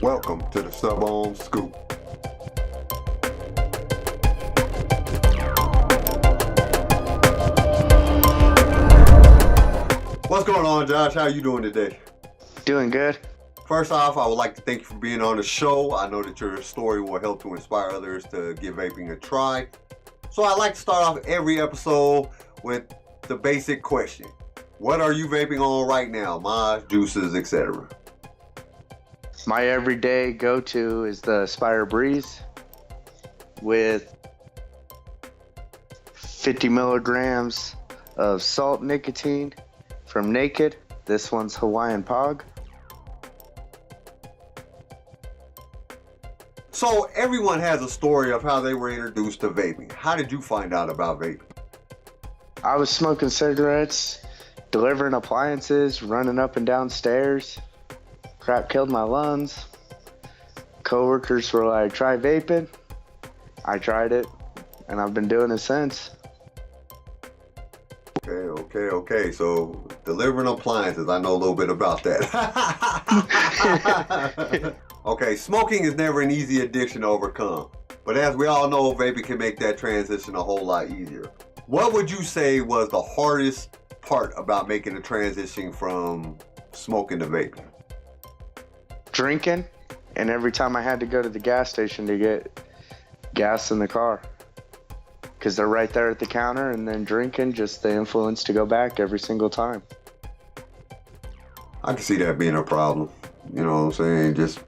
Welcome to the SUBOHM Scoop. What's going on, Josh? How you doing today? Doing good. First off, I would like to thank you for being on the show. I know that your story will help to inspire others to give vaping a try. So I like to start off every episode with the basic question. What are you vaping on right now? Mods, juices, etc. My everyday go-to is the Aspire Breeze with 50 milligrams of salt nicotine from Naked. This one's Hawaiian Pog. So everyone has a story of how they were introduced to vaping. How did you find out about vaping? I was smoking cigarettes, delivering appliances, running up and down stairs. Crap killed my lungs. Coworkers were like, try vaping. I tried it, and I've been doing it since. Okay. So delivering appliances, I know a little bit about that. Okay, smoking is never an easy addiction to overcome. But as we all know, vaping can make that transition a whole lot easier. What would you say was the hardest part about making the transition from smoking to vaping? Drinking, and every time I had to go to the gas station to get gas in the car. Because they're right there at the counter, and then drinking, just the influence to go back every single time. I can see that being a problem. You know what I'm saying? Just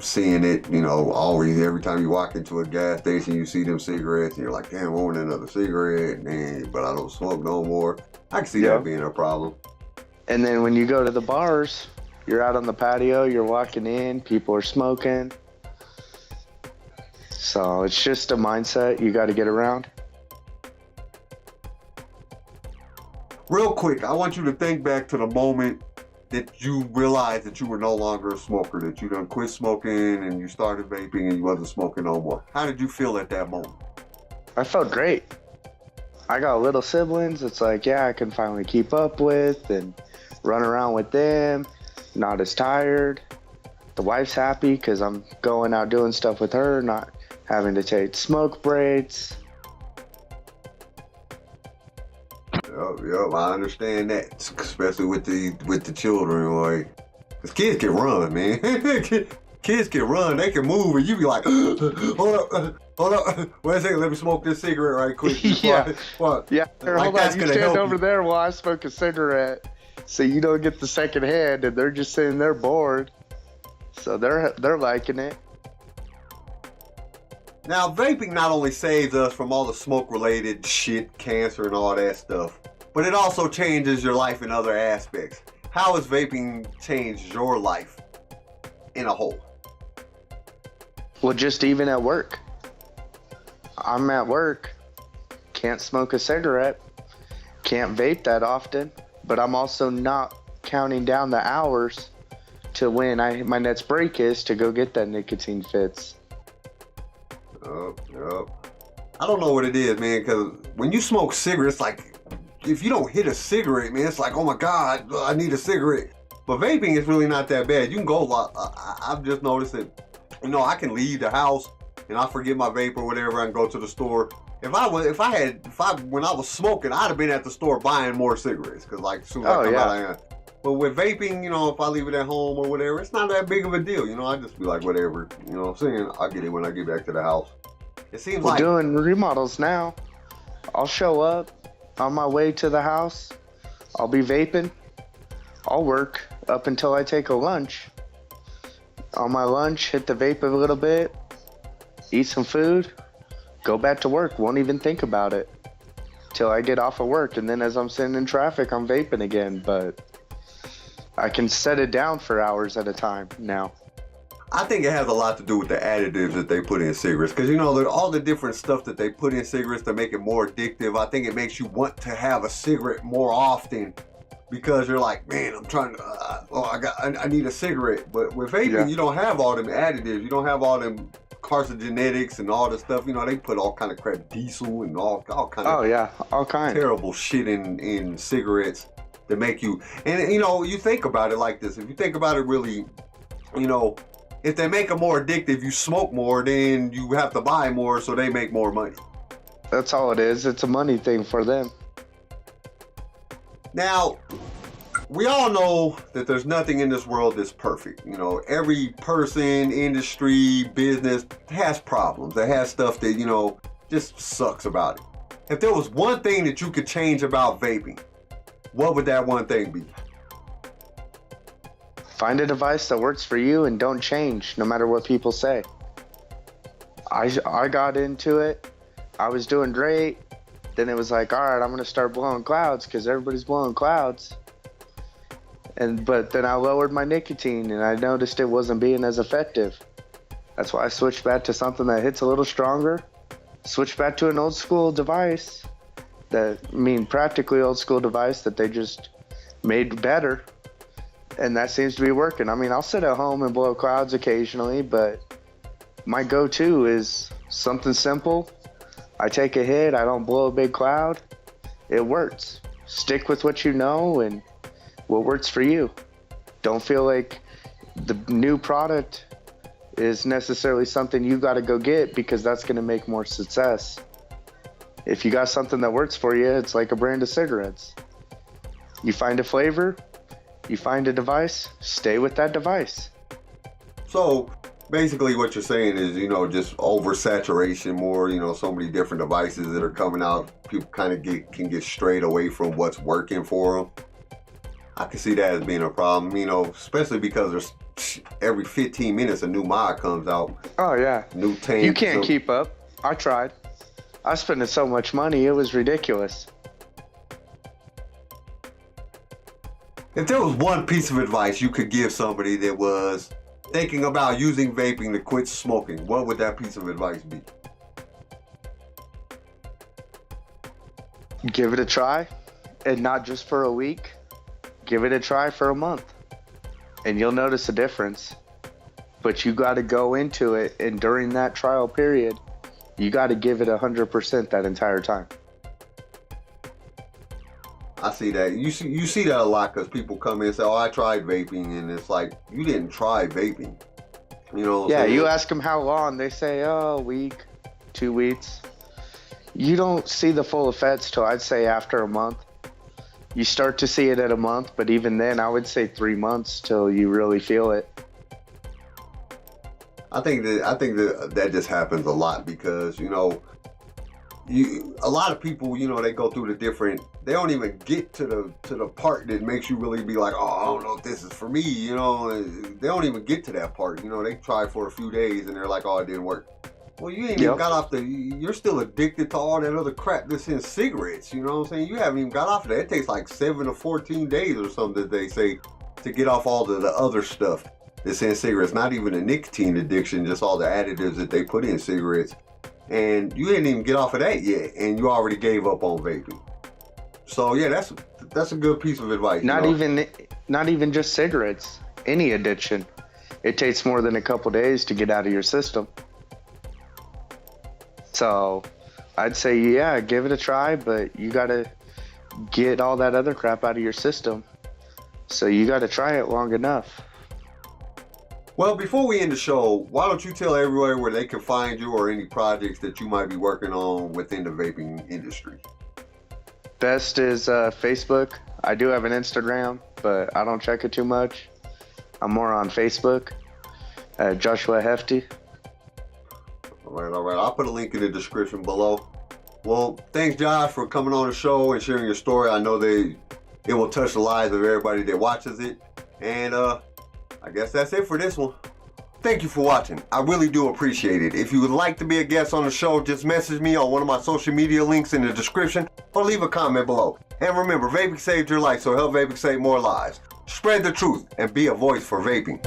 seeing it, you know, always, every time you walk into a gas station, you see them cigarettes, and you're like, damn, I want another cigarette, man, but I don't smoke no more. I can see that being a problem. And then when you go to the bars, you're out on the patio, you're walking in, people are smoking. So it's just a mindset you got to get around. Real quick, I want you to think back to the moment that you realized that you were no longer a smoker, that you done quit smoking and you started vaping and you wasn't smoking no more. How did you feel at that moment? I felt great. I got little siblings. It's like, yeah, I can finally keep up with and run around with them. Not as tired. The wife's happy because I'm going out doing stuff with her, not having to take smoke breaks. Yep, I understand that, especially with the children, like, cause kids can run, man. Kids can run, they can move, and you be like, hold up, wait a second, let me smoke this cigarette right quick. Yeah, what? Yeah. Like, Hold that's on, you gonna stand help over you. there while I smoke a cigarette, so you don't get the second hand, and they're just sitting there bored, so they're liking it. Now, vaping not only saves us from all the smoke-related shit, cancer, and all that stuff, but it also changes your life in other aspects. How has vaping changed your life in a whole? Well, just even at work. I'm at work, can't smoke a cigarette, can't vape that often, but I'm also not counting down the hours to when my next break is to go get that nicotine fix. Yep. I don't know what it is, man, because when you smoke cigarettes, like, if you don't hit a cigarette, man, it's like, oh my God, I need a cigarette. But vaping is really not that bad. You can go a lot. I've just noticed that, you know, I can leave the house and I forget my vape or whatever and go to the store. When I was smoking, I'd have been at the store buying more cigarettes, because like as soon as I come out, but with vaping, you know, if I leave it at home or whatever, it's not that big of a deal. You know, I just be like, whatever. You know what I'm saying? I'll get it when I get back to the house. It seems We're like doing remodels now. I'll show up on my way to the house. I'll be vaping. I'll work up until I take a lunch. On my lunch, hit the vape a little bit, eat some food, go back to work. Won't even think about it till I get off of work. And then as I'm sitting in traffic, I'm vaping again. But I can set it down for hours at a time now. I think it has a lot to do with the additives that they put in cigarettes, because, you know, all the different stuff that they put in cigarettes to make it more addictive. I think it makes you want to have a cigarette more often, because you're like, man, I'm trying to, I need a cigarette. But with vaping, you don't have all them additives. You don't have all them carcinogenics and all the stuff. You know, they put all kind of crap, diesel and all kind of all kinds terrible shit in cigarettes to make you. And you know, you think about it like this. If you think about it really, you know, if they make them more addictive, you smoke more, then you have to buy more, so they make more money. That's all it is. It's a money thing for them. Now, we all know that there's nothing in this world that's perfect. You know, every person, industry, business has problems. It has stuff that, you know, just sucks about it. If there was one thing that you could change about vaping, what would that one thing be? Find a device that works for you and don't change no matter what people say. I got into it. I was doing great. Then it was like, all right, I'm going to start blowing clouds because everybody's blowing clouds. But then I lowered my nicotine and I noticed it wasn't being as effective. That's why I switched back to something that hits a little stronger. Switched back to an old school device. Practically old school device that they just made better. And that seems to be working. I mean, I'll sit at home and blow clouds occasionally, but my go-to is something simple. I take a hit, I don't blow a big cloud. It works. Stick with what you know and what works for you. Don't feel like the new product is necessarily something you got to go get because that's going to make more success. If you got something that works for you, it's like a brand of cigarettes. You find a flavor, you find a device, stay with that device. So basically what you're saying is, you know, just oversaturation more, you know, so many different devices that are coming out. People kind of can get strayed away from what's working for them. I can see that as being a problem, you know, especially because there's every 15 minutes a new mod comes out. Oh yeah. New tank. You can't keep up. I tried. I spent so much money, it was ridiculous. If there was one piece of advice you could give somebody that was thinking about using vaping to quit smoking, what would that piece of advice be? Give it a try, and not just for a week. Give it a try for a month, and you'll notice a difference. But you got to go into it, and during that trial period, you got to give it 100% that entire time. I see that. You see that a lot because people come in and say, oh, I tried vaping, and it's like, you didn't try vaping. You know? Yeah, you ask them how long, they say, oh, a week, 2 weeks. You don't see the full effects till I'd say after a month. You start to see it at a month, but even then, I would say 3 months till you really feel it. I think that just happens a lot because, you know, a lot of people, you know, they go through they don't even get to the part that makes you really be like, oh, I don't know if this is for me, you know. They don't even get to that part, you know. They try for a few days and they're like, oh, it didn't work. Well, you ain't even got off you're still addicted to all that other crap that's in cigarettes, you know what I'm saying? You haven't even got off of that. It takes like 7 to 14 days or something that they say to get off all the other stuff that's in cigarettes. Not even a nicotine addiction, just all the additives that they put in cigarettes. And you didn't even get off of that yet, and you already gave up on vaping. So yeah, that's a good piece of advice. Not even just cigarettes. Any addiction, it takes more than a couple days to get out of your system. So I'd say, yeah, give it a try, but you gotta get all that other crap out of your system. So you gotta try it long enough. Well, before we end the show, why don't you tell everywhere where they can find you or any projects that you might be working on within the vaping industry? Best is Facebook. I do have an Instagram, but I don't check it too much. I'm more on Facebook, Joshua Hefty. All right. I'll put a link in the description below. Well, thanks, Josh, for coming on the show and sharing your story. I know it will touch the lives of everybody that watches it. And I guess that's it for this one. Thank you for watching. I really do appreciate it. If you would like to be a guest on the show, just message me on one of my social media links in the description or leave a comment below. And remember, vaping saved your life, so help vaping save more lives. Spread the truth and be a voice for vaping.